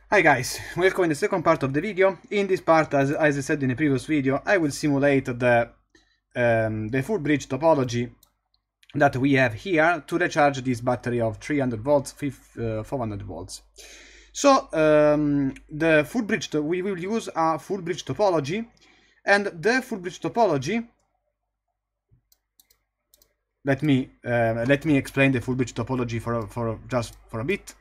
Hi guys, welcome in the second part of the video. In this part, as I said in the previous video, I will simulate the full bridge topology that we have here to recharge this battery of 300 volts, 400 volts. So the full bridge, we will use a full bridge topology, and the full bridge topology. Let me explain the full bridge topology for a bit.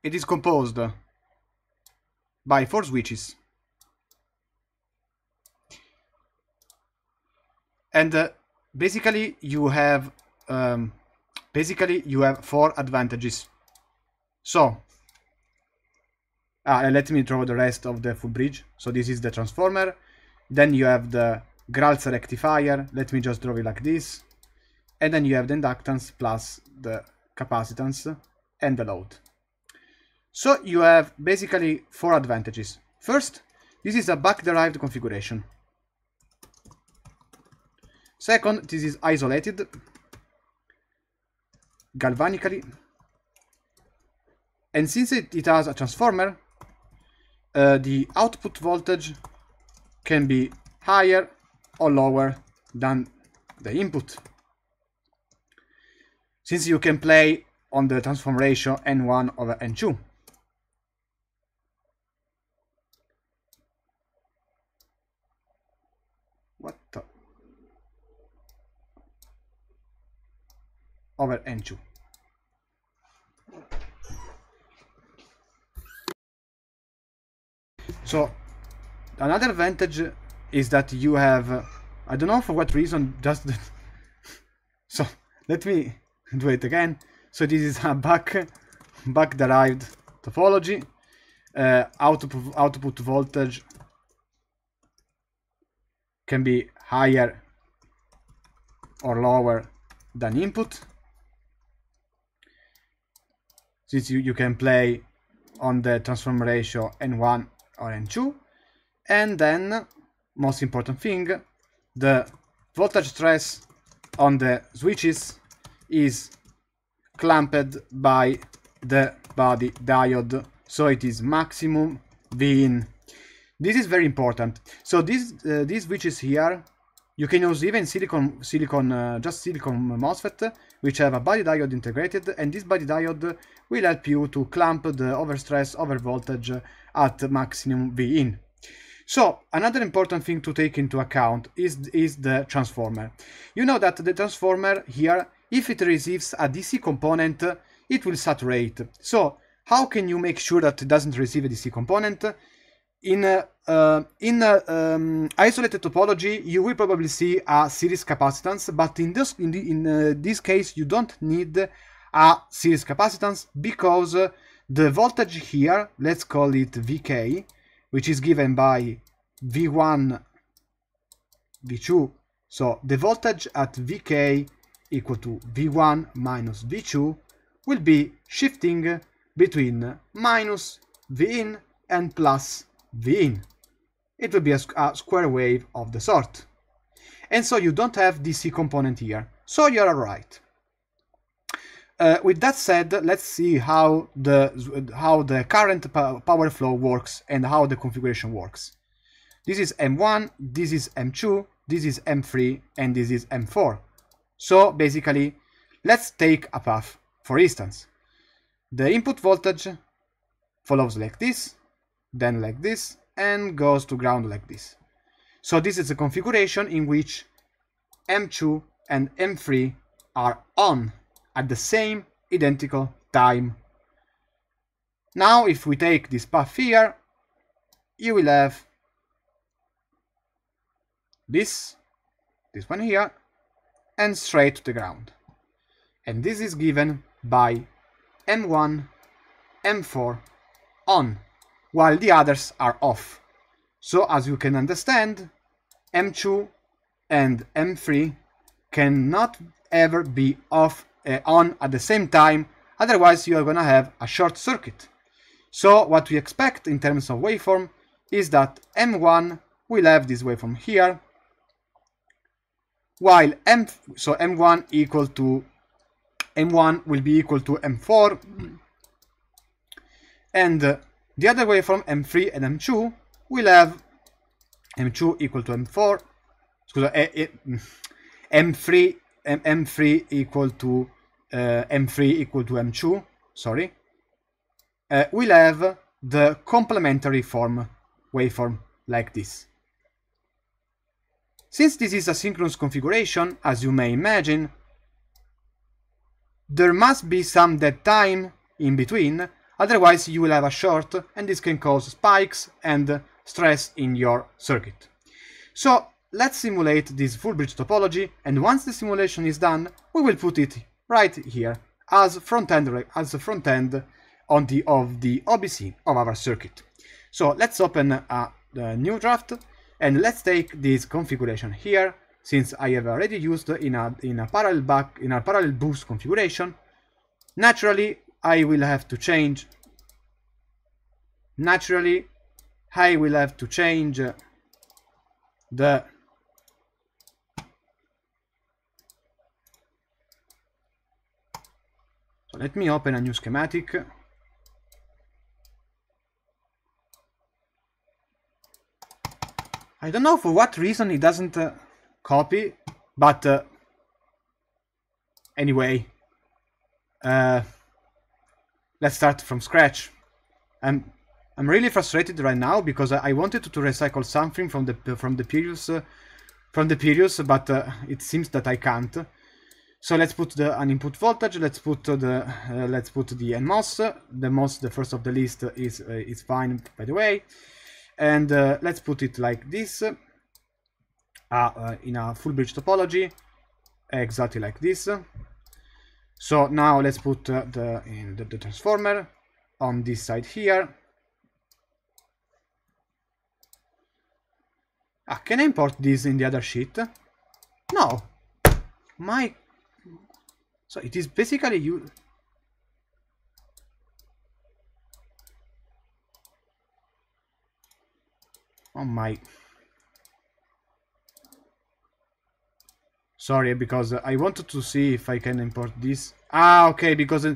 It is composed by 4 switches, and basically you have 4 advantages. So let me draw the rest of the full bridge. So this is the transformer, then you have the Gralz rectifier. Let me just draw it like this, and then you have the inductance plus the capacitance and the load. So you have basically 4 advantages. First, this is a back-derived configuration. Second, this is isolated galvanically. And since it has a transformer, the output voltage can be higher or lower than the input, since you can play on the transform ratio N1 over N2. Over N2. So another advantage is that you have, I don't know for what reason, just so let me do it again. So this is a back derived topology. Output voltage can be higher or lower than input, since you can play on the transform ratio N1 or N2. And then, most important thing, the voltage stress on the switches is clamped by the body diode, so it is maximum Vin. This is very important. So these switches here, you can use even just silicon MOSFET, which have a body diode integrated, and this body diode will help you to clamp the overstress over voltage at maximum Vin. So another important thing to take into account is the transformer. You know that the transformer here, if it receives a DC component, it will saturate. So how can you make sure that it doesn't receive a DC component? In isolated topology, you will probably see a series capacitance, but in this case, you don't need a series capacitance, because the voltage here, let's call it Vk, which is given by V1, V2. So the voltage at Vk equal to V1 minus V2 will be shifting between minus Vin and plus Vin. It will be a square wave of the sort. And so you don't have DC component here. So you're alright. With that said, let's see how the current power flow works and how the configuration works. This is M1, this is M2, this is M3, and this is M4. So basically, let's take a path. For instance, the input voltage follows like this, then like this, and goes to ground like this. So this is a configuration in which M2 and M3 are on at the same identical time. Now if we take this path here, you will have this one here, and straight to the ground. And this is given by M1, M4 on, while the others are off. So as you can understand, M2 and M3 cannot ever be off on at the same time, otherwise you are gonna have a short circuit. So what we expect in terms of waveform is that M1 will have this waveform here, while M1 equal to M1 will be equal to M4, and the other way from M3 and M2 will have M2 equal to M4. M3 equal to M3 equal to M2. Sorry, we'll have the complementary form waveform like this. Since this is a synchronous configuration, as you may imagine, there must be some dead time in between, otherwise you will have a short, and this can cause spikes and stress in your circuit. So let's simulate this full bridge topology, and once the simulation is done, we will put it right here as front end on of the OBC of our circuit. So let's open a new draft, and let's take this configuration here, since I have already used in a parallel boost configuration. Naturally, I will have to change the so let me open a new schematic. I don't know for what reason it doesn't copy, but anyway, let's start from scratch. I'm really frustrated right now because I wanted to recycle something from the previous, but it seems that I can't. So let's put an input voltage. Let's put the NMOS. The MOS, the first of the list, is fine, by the way. And let's put it like this, in a full bridge topology, exactly like this. So now let's put the transformer on this side here. Can I import this in the other sheet? No. So it is basically you. Oh my. Sorry, because I wanted to see if I can import this. Okay, because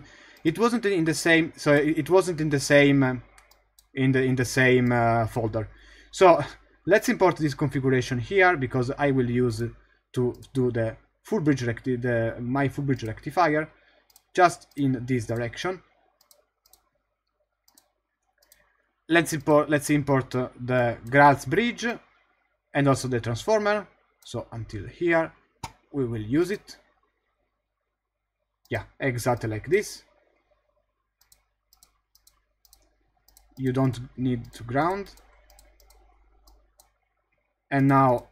it wasn't in the same. So it wasn't in the same in the same folder. So let's import this configuration here, because I will use to do the full bridge my full bridge rectifier just in this direction. Let's import the Grals bridge and also the transformer. So until here we will use it. Yeah, exactly like this. You don't need to ground. And now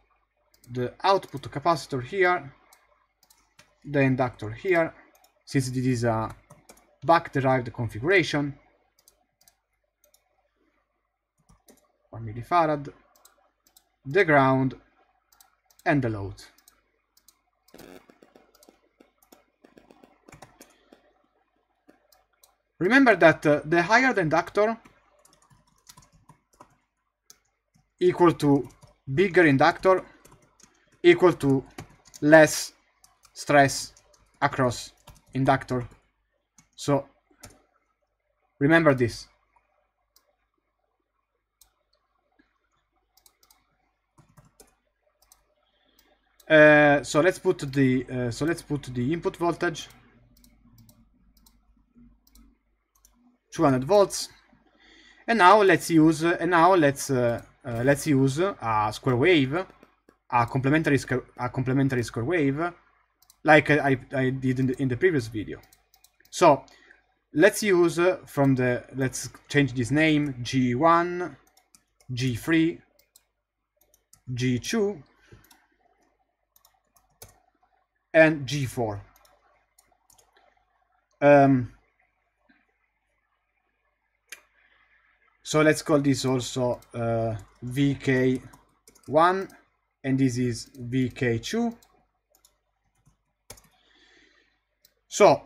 the output capacitor here, the inductor here, since this is a back-derived configuration, 1 millifarad, the ground, and the load. Remember that the higher the inductor equal to bigger inductor equal to less stress across inductor. So remember this. So let's put the input voltage 200 volts, and now let's use a square wave, a complementary square wave, like I did in the previous video. So let's use let's change this name G1, G3, G2, and G4. So let's call this also VK1, and this is VK2. So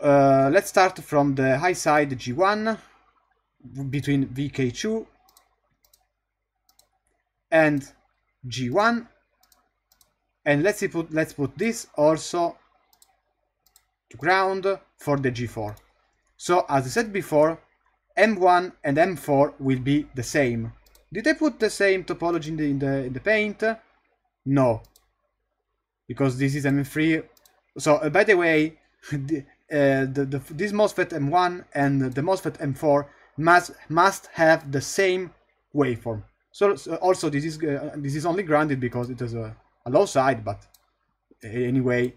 let's start from the high side G1 between VK2 and G1. And let's put this also to ground for the G4. So as I said before, M1 and M4 will be the same. Did I put the same topology in the paint? No, because this is M3. So by the way, this MOSFET M1 and the MOSFET M4 must have the same waveform. So also this is only grounded because it has a low side, but anyway.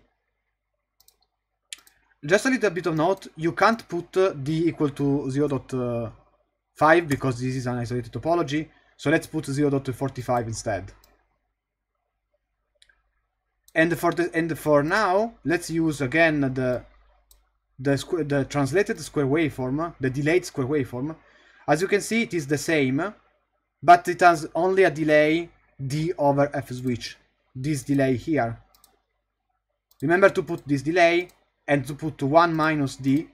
Just a little bit of note, you can't put d equal to 0.5 because this is an isolated topology, so let's put 0.45 instead. And for now, let's use again the translated square waveform, the delayed square waveform. As you can see, it is the same, but it has only a delay d over f switch. This delay here. Remember to put this delay and to put 1 minus d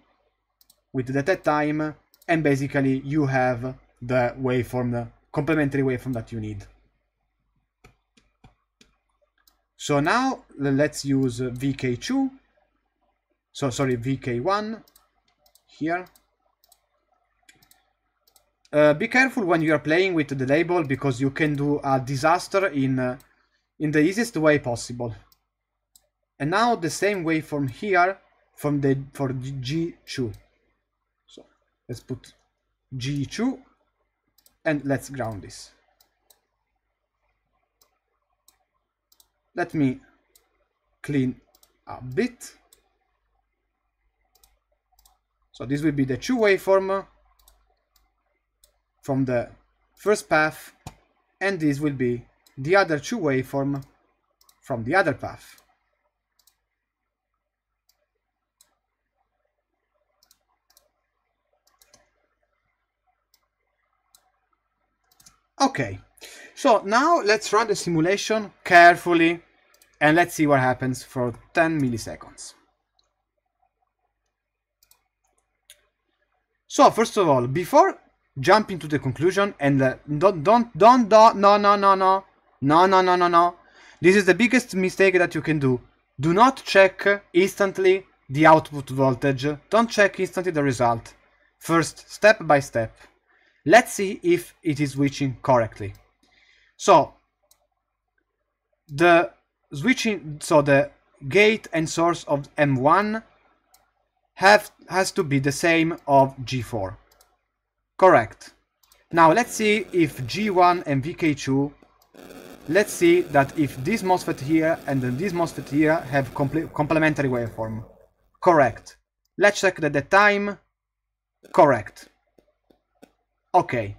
with the dead time, and basically you have the waveform, the complementary waveform that you need. So now let's use VK2, so sorry, VK1 here. Be careful when you are playing with the label because you can do a disaster in the easiest way possible. And now the same waveform here for G2. So let's put G2 and let's ground this. Let me clean a bit. So this will be the 2 waveform from the first path, and this will be the other 2 waveform from the other path. Okay, so now let's run the simulation carefully and let's see what happens for 10 milliseconds. So first of all, before jumping to the conclusion, and no. This is the biggest mistake that you can do. Do not check instantly the output voltage. Don't check instantly the result. First, step by step. Let's see if it is switching correctly. So the gate and source of M1 has to be the same of G4. Correct. Now let's see if G1 and VK2, let's see that if this MOSFET here and then this MOSFET here have complementary waveform. Correct. Let's check the time. Correct. Okay.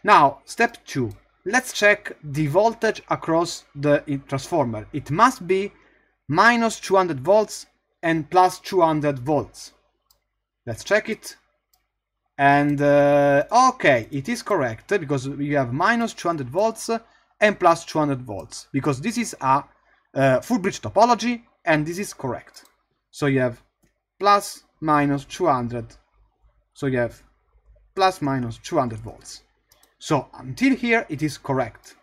Now, step 2. Let's check the voltage across the transformer. It must be minus 200 volts and plus 200 volts. Let's check it. And okay, it is correct because we have minus 200 volts and plus 200 volts because this is a full bridge topology and this is correct. So you have plus minus 200. So you have plus minus 200 volts. So until here it is correct.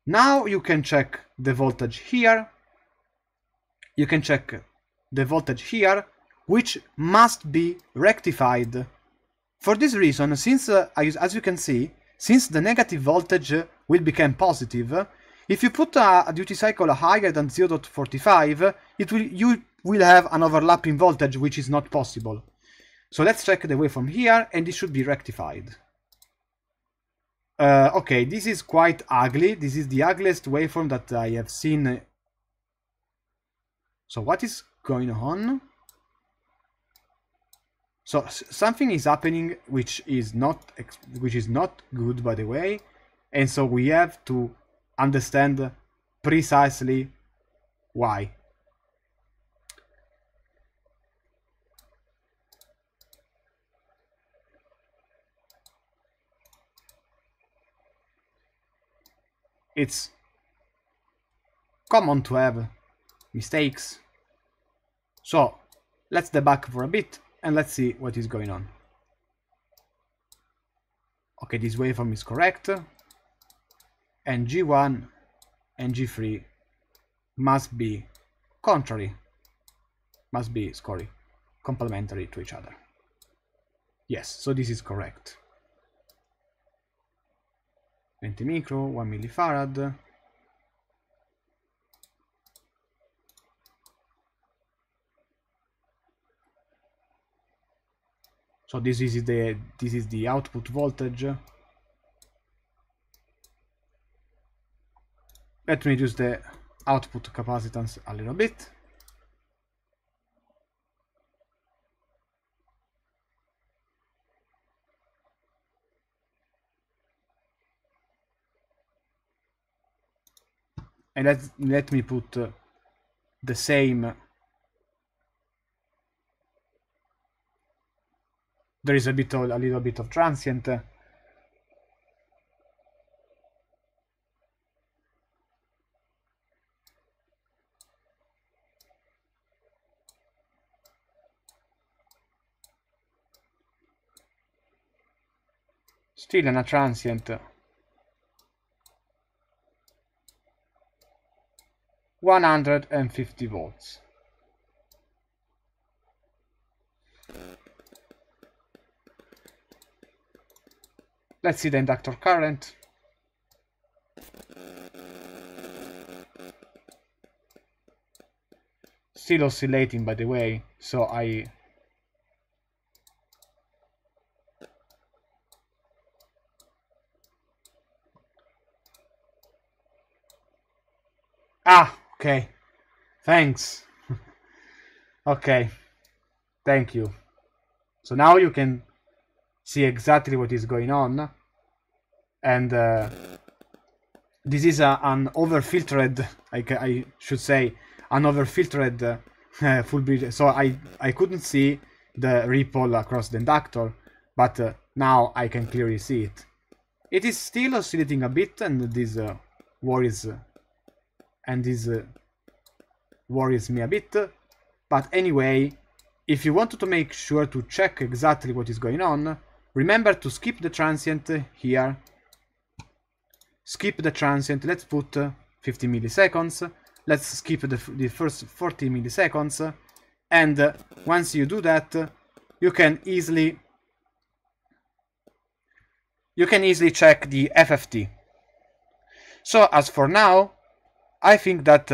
Now you can check the voltage here. You can check the voltage here, which must be rectified. For this reason, since as you can see, since the negative voltage will become positive, if you put a duty cycle higher than 0.45, you will have an overlapping voltage, which is not possible. So let's check the waveform here, and it should be rectified. Okay, this is quite ugly. This is the ugliest waveform that I have seen. So what is going on? So something is happening which is not good, by the way, and so we have to understand precisely why. It's common to have mistakes. So let's debug for a bit and let's see what is going on. Okay, this waveform is correct. And G1 and G3 must be contrary, complementary to each other. Yes, so this is correct. 20 micro, 1 millifarad. So this is the output voltage. Let me reduce the output capacitance a little bit. And let me put the same. There is a little bit of transient. Still in a transient. 150 volts. Let's see the inductor current. Still oscillating, by the way, so okay. Thanks. Okay. Thank you. So now you can see exactly what is going on. And this is an overfiltered, I should say, an overfiltered full bridge. So I couldn't see the ripple across the inductor, but now I can clearly see it. It is still oscillating a bit, and this worries me a bit. But anyway, if you want to make sure to check exactly what is going on, remember to skip the transient here. Skip the transient. Let's put 50 milliseconds. Let's skip the first 40 milliseconds. And once you do that, you can easily check the FFT. So as for now, I think that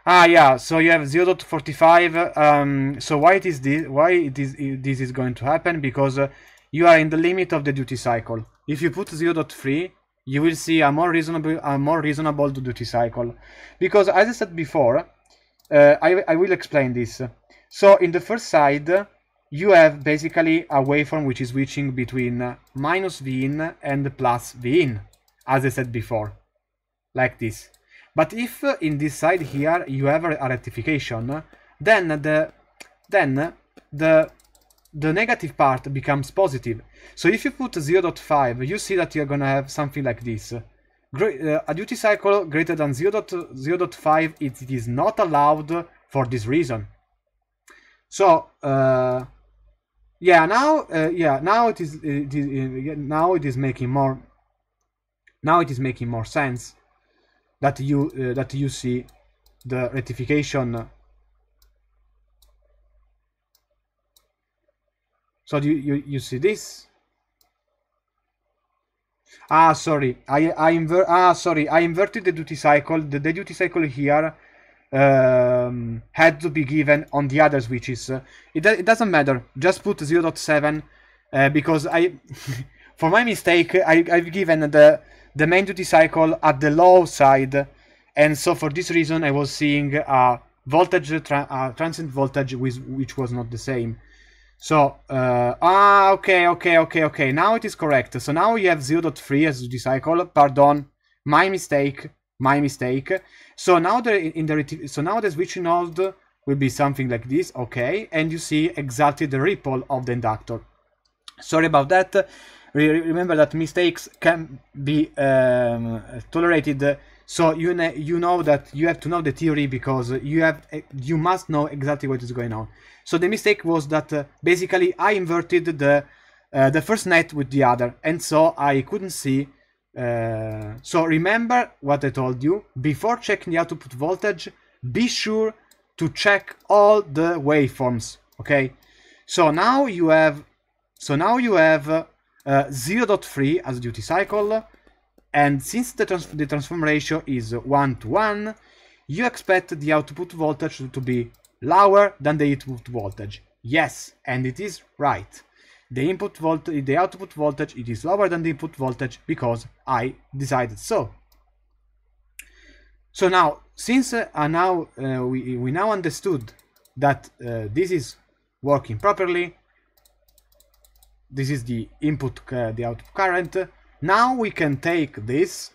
yeah, so you have 0.45. So why this is going to happen? Because you are in the limit of the duty cycle. If you put 0.3, you will see a more reasonable duty cycle. Because as I said before, I will explain this. So in the first side, you have basically a waveform which is switching between minus Vin and plus Vin, as I said before, like this. But if in this side here you have a rectification, then the negative part becomes positive. So if you put 0.5, you see that you're gonna have something like this. A duty cycle greater than 0.5, it is not allowed for this reason. So now it is making more sense that you see the rectification. So you see this. Sorry, I inverted the duty cycle. The duty cycle here had to be given on the other switches. It doesn't matter. Just put 0.7 because for my mistake, I've given the main duty cycle at the low side, and so for this reason I was seeing a voltage, transient voltage which was not the same. So okay. Now it is correct. So now you have 0.3 as duty cycle. Pardon, my mistake. So now the switching node will be something like this. Okay, and you see exactly the ripple of the inductor. Sorry about that. Remember that mistakes can be tolerated So you know that you have to know the theory, because you must know exactly what is going on. So the mistake was that basically I inverted the first net with the other, and so I couldn't see. So remember what I told you before checking the output voltage. Be sure to check all the waveforms. Okay. So now you have 0.3 as duty cycle. And since the transform ratio is 1:1, you expect the output voltage to be lower than the input voltage. Yes, and it is right. The output voltage, it is lower than the input voltage because I decided so. So now, since we now understood that this is working properly, this is the input, the output current. Now we can take this.